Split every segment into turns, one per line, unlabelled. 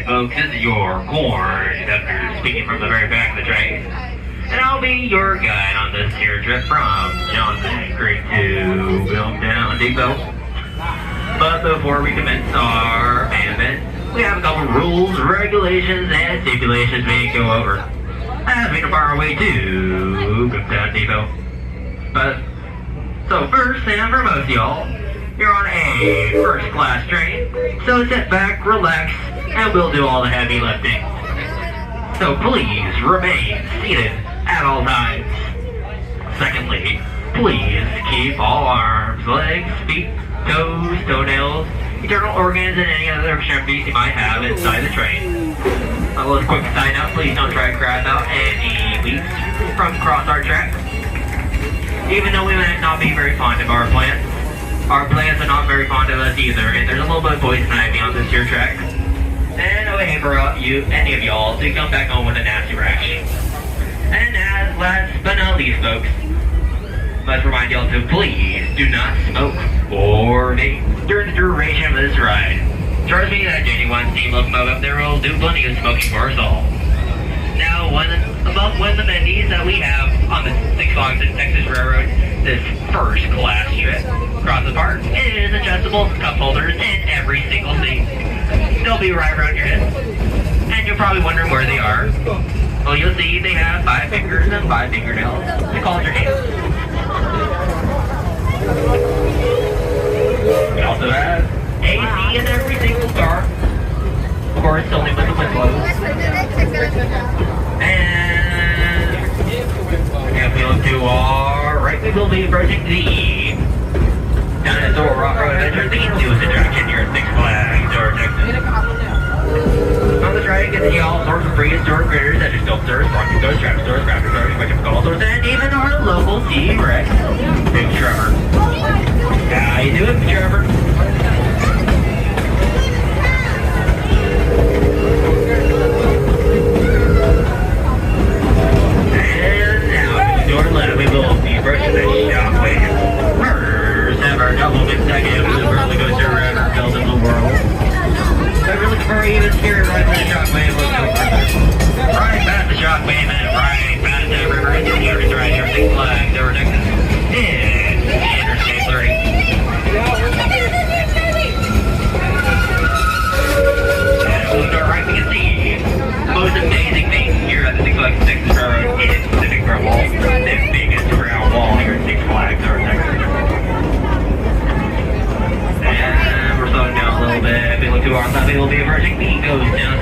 folks, this is your corn conductor speaking from the very back of the train. And I'll be your guide on this here trip from Johnson Creek to Wilmington Depot. But before we commence our main event, we have a couple rules, regulations, and stipulations we need to go over as we depart our way to Wilmington Depot. So first and foremost, y'all, you're on a first-class train, so sit back, relax, and we'll do all the heavy lifting. So please remain seated at all times. Secondly, please keep all arms, legs, feet, toes, toenails, internal organs, and any other extremities you might have inside the train. A little quick side note, please don't try to grab out any leaves from across our track. Even though we might not be very fond of our plants are not very fond of us either, and there's a little bit of poison ivy on this here track. And I would hate for any of y'all to come back home with a nasty rash. And as last but not least, folks, let's remind y'all to please do not smoke or vape during the duration of this ride. Trust me, that genuine steam locomotive up there will do plenty of smoking for us all. Now, one of the amenities that we have on the Six Flags Texas Railroad, this first class trip across the park, is adjustable cup holders in every single seat. They'll be right around your head, and you're probably wondering where they are. Well, you'll see they have 5 fingers and 5 fingernails to call your name. We also have AC in every single car. Of course, only with the windows. And if we look to our right, we will be approaching the Dinosaur Rock Road Adventure, the newest attraction here at Six Flags, Texas. On this ride, you get to see all sorts of prehistoric critters such as sculptors, brontosaurs, trapezosaurs, raptors, spectacolosaurs, and even our local T-Rex, Big Trevor. How you doing, Trevor? We will be approaching the Shockwave, first ever double consecutive roller coaster ever built in the world. So if you're looking for even scary ride for the Shockwave, let's go further. Right past the Shockwave and right past that river into the Union Ride here at Six Flags over Texas. It's Interstate 30. And if we look to our right, we can see the most amazing thing here at the Six Flags Texas Railroad is the Big Brown Wall. Wall here at Six Flags over Texas. And we're slowing down a little bit. If we look to our side, we will be approaching the Ghost Town.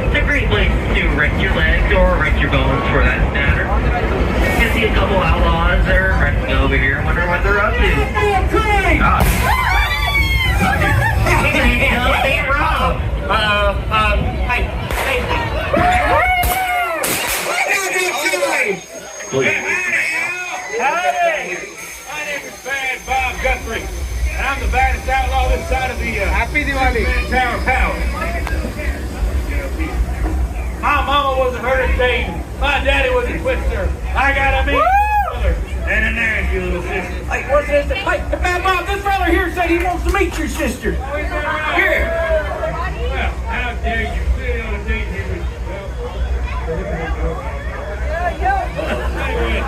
It's a great place to rest your legs or rest your bones for that matter. You can see a couple outlaws that are resting over here and wondering what they're up to. Hey, Rob!
Howdy! My name is Bad Bob Guthrie, and I'm the baddest outlaw this side of the Happy Diwali Tower Palace. My mama was a hurricane, my daddy was a twister, I got a mean brother, and a nasty little sister.
Hey, what's this? Hey, Bad Bob, this fella here said he wants to meet your sister. Here.
Well, how dare you sit on a date here with Anyway,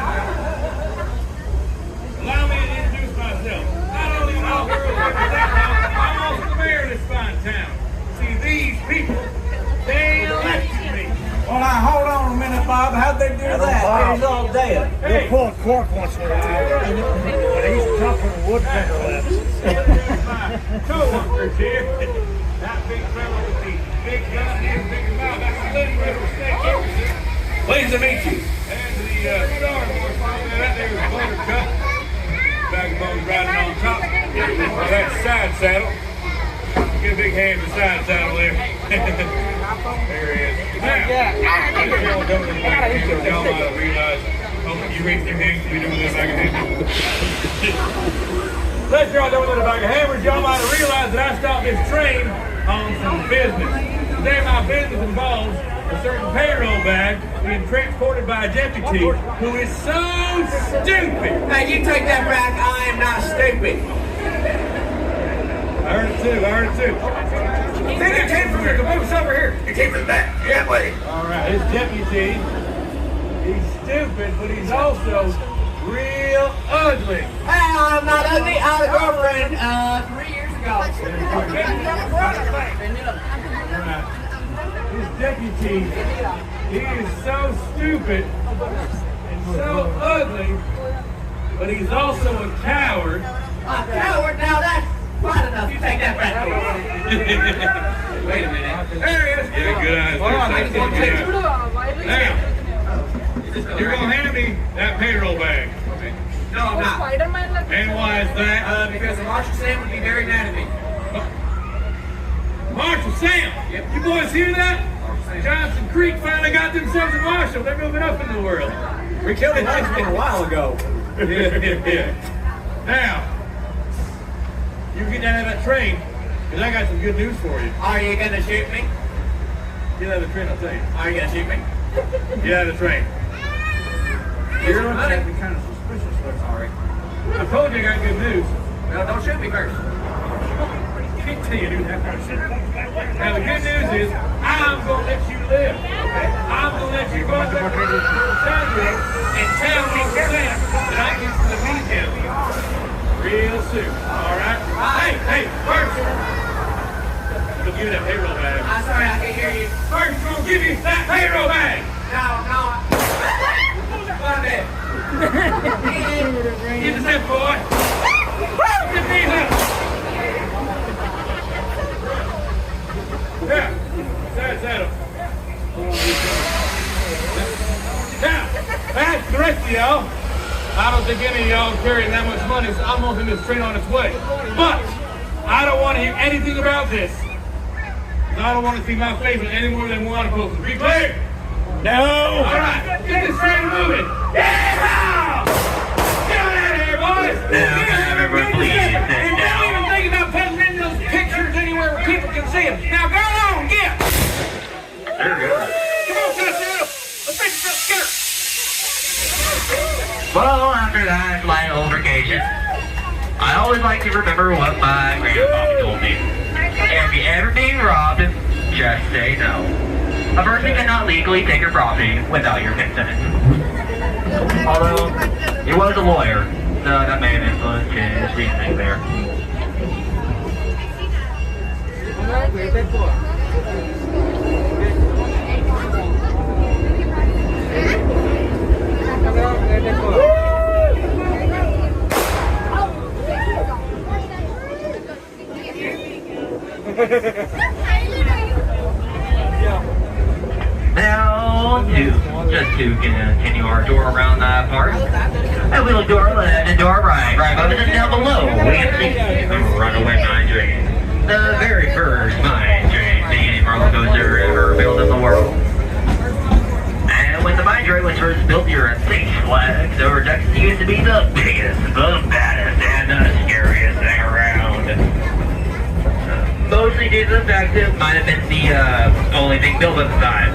allow me to introduce myself. Not only am I world representative, I'm also the mayor of this fine town. See, these people, they elected me.
Well, now, hold on a minute, Bob. How'd they do that? He's all dead.
Hey.
We'll pull a cork once in a while, but he's tougher than woodpecker lips.
My co-workers here. That big fella with the big gun and big mouth. That's the Little River State. Pleased to meet you. And the star horse that there is Buttercup. Bag of bones riding on top. That's side saddle. Give a big hand to the side saddle there. There he is. Now, y'all might have realized, you raised your hands to be doing this, I can handle. Let y'all know that if I can hammers, y'all might have realized that I stopped this train on some business. Today my business involves a certain payroll bag being transported by a deputy who is so stupid.
Hey, you take that back. I am not stupid.
I heard it too.
I think it came from your caboose over here.
It came from back. That way.
All right, his deputy, he's stupid, but he's also real ugly.
Hey, I'm not ugly. I had a girlfriend 3 years ago.
Right. His deputy, he is so stupid and so ugly, but he's also a coward.
A coward? Now that's quite enough. You take that back. Wait a minute. There he is.
Yeah, good eyes.
Hold on, I just want to take it.
Now, you're going to hand me that payroll bag.
No, I'm not.
And why is that?
Because Marshall Sam would be very mad at me.
Marshall Sam!
Yep.
You boys hear that? Johnson Creek finally got themselves in Marshall. They're moving up in the world.
We killed a Huntsman a while ago.
Yeah. Now, you get out of that train, because I got some good news for you.
Are you gonna shoot me?
Get out of the train, I'll tell you.
Are you gonna shoot me?
Get out of the train.
You're looking at me
kind of suspicious, but
sorry.
I told you I got good news.
Well, don't shoot me first.
Can't tell you, dude. Now, the good news is, I'm going to let you live. Okay? I'm going to let you go back to Sandra and tell me Sam that I get to meet him real soon. All right? Hey, first, we'll give you that payroll bag.
I'm sorry, I can't hear you.
First, we'll give you that payroll bag.
No. What is it?
Get the step, boy. Get these up. Yeah, that's Adam. Now, that's the rest of y'all. I don't think any of y'all carrying that much money, so I'm moving this train on its way. But I don't want to hear anything about this. I don't want to see my face on any more than one poster. Be clear?
No!
All right, get this train moving. Yeah! Get out of here, boys!
Now, everyone, please sit
And don't
down.
even think about putting in those pictures anywhere where people can see them. Now go on, get!
There we go.
Come on, Costello. Let's finish this skirt.
Well, after that light old vacation, I always like to remember what my grandpa told me. If you ever being robbed, just say no. A person cannot legally take your property without your consent. Although, he was a lawyer, so that may have influenced his reasoning there. Now, just to continue our tour around that park, and we look to our left and to our right. Right above us and down below, we can see the runaway mine train. The very first mine train being roller coaster ever built in the world. And when the mine train was first built here at Six Flags, over Texas used to be the biggest, the baddest, and the scariest thing around. Mostly due to the fact that it might have been the only thing built at the time.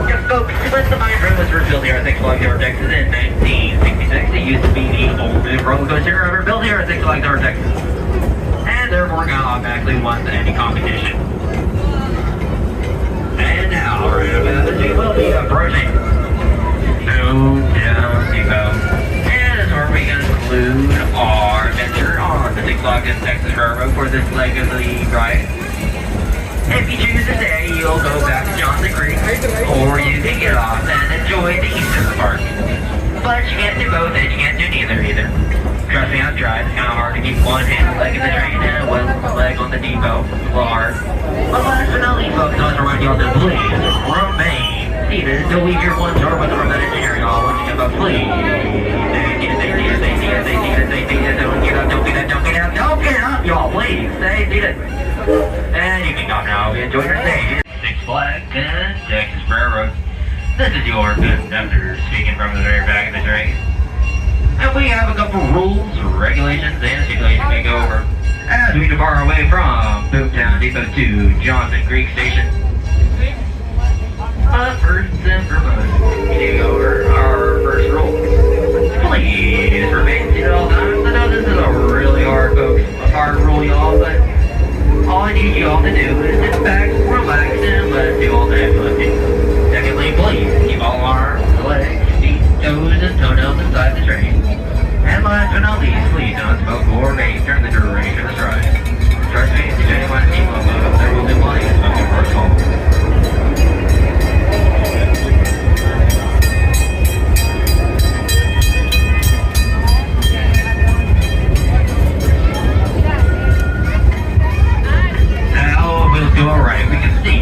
Yes, folks, when the mine train was first built here at Six Flags Over Texas in 1966, it used to be the oldest roller coaster ever built here at Six Flags Over Texas. And therefore got automatically won any competition. And now, right about this, we will be approaching Boomtown Depot. And that's where we conclude our adventure on the Six Flags Texas Railroad for this leg of the ride. If you choose to stay, you'll go back to Johnson Creek, or you can get off and enjoy the east of the park. But you can't do both, and you can't do neither either. Trust me, I've tried. It's kind of hard to keep one hand leg in the train and one leg on the depot. It's a little hard. But last but not least, folks, I want to remind you all to please remain seated until we hear one door with the remote engineering all once again, but please. Don't get up, y'all, please. Stay seated. And you can go now. Enjoy your stay. Six Flags and Texas Railroad. This is your conductor speaking from the very back of the train. And we have a couple rules, regulations, and stipulations we go over as we depart our way from Boomtown Depot to Johnson Creek Station. First and foremost, we go over our first rule. Please remain seated all times. I know this is a really hard, folks, a hard rule, y'all, but all I need you all to do but not least, please don't smoke or vape during the duration of this ride. Trust me, if anyone at Locomotive, there will be plenty of smoking for a call. Now we'll do alright. We can see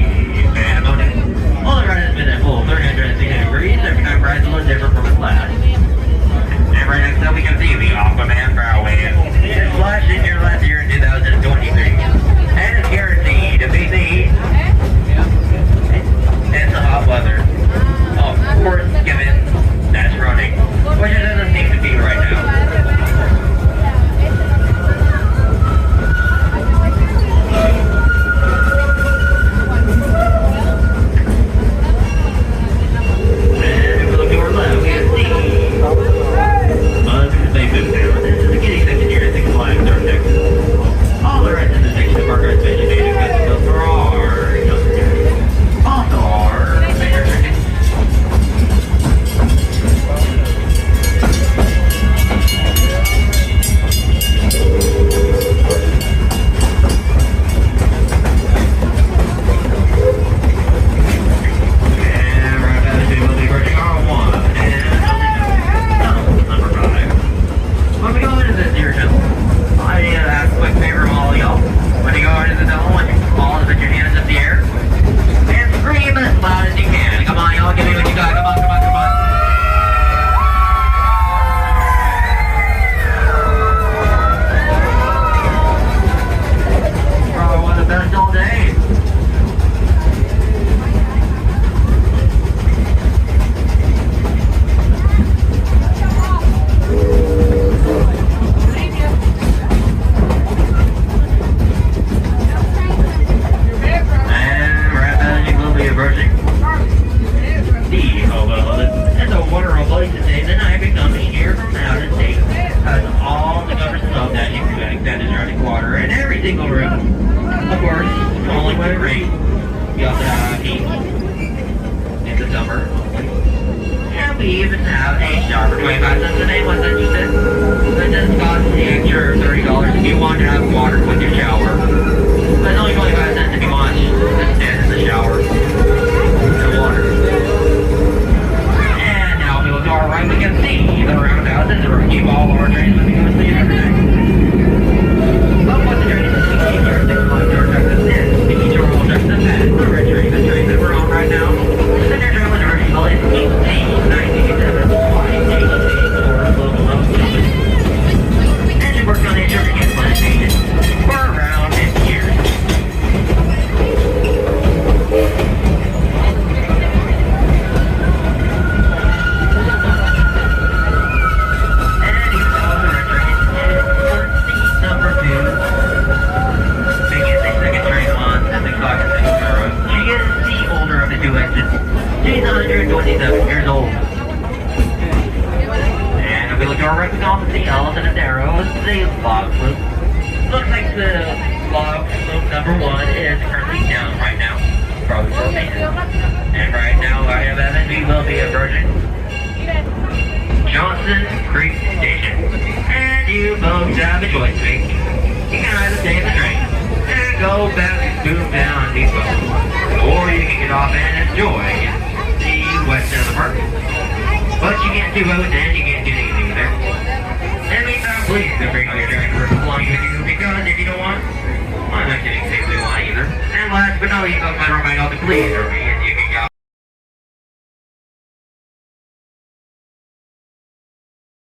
pandemonium. All the ride has been at full 360 degrees. Every time ride's a little different from its last. And right next up we can see the Aquaman Fairway. It flashed in your last year in 2023. And it's guaranteed to be the heat and the hot weather. Of course, given that's running, which it doesn't seem to be right now. We even have a shower for 25 cents a day. What's that you said? That does cost the extra $30 if you want to have water with your shower. But it's only 25 cents if you want to stand in the shower and water. And now we will go our right. We can see the roundhouses and keep all our trains when we go to sleep every day. But what the train is keep your 6 months or Texas is, the each will just the best, the red train, the train that we're on right now. The new travel original is 1897 flying agency for Locomotive. And she worked on the German plantation for around 50 years. She's 127 years old. And if we look to our right, we can also see Elephant and Arrow, the log fluke. Looks like the log fluke number 1 is currently down right now. Probably for maintenance. And right now I have Evan, we will be approaching Johnson Creek Station. And you folks have a choice to make. You can either stay in the train and go back to Boom Down Depot. Or you can get off and enjoy the west end of the park. But you can't do both and you can't do anything either. In the meantime, please don't bring all your train for along with you because if you don't want, I'm not getting safely one either. And last but not least, I'll remind all to please remain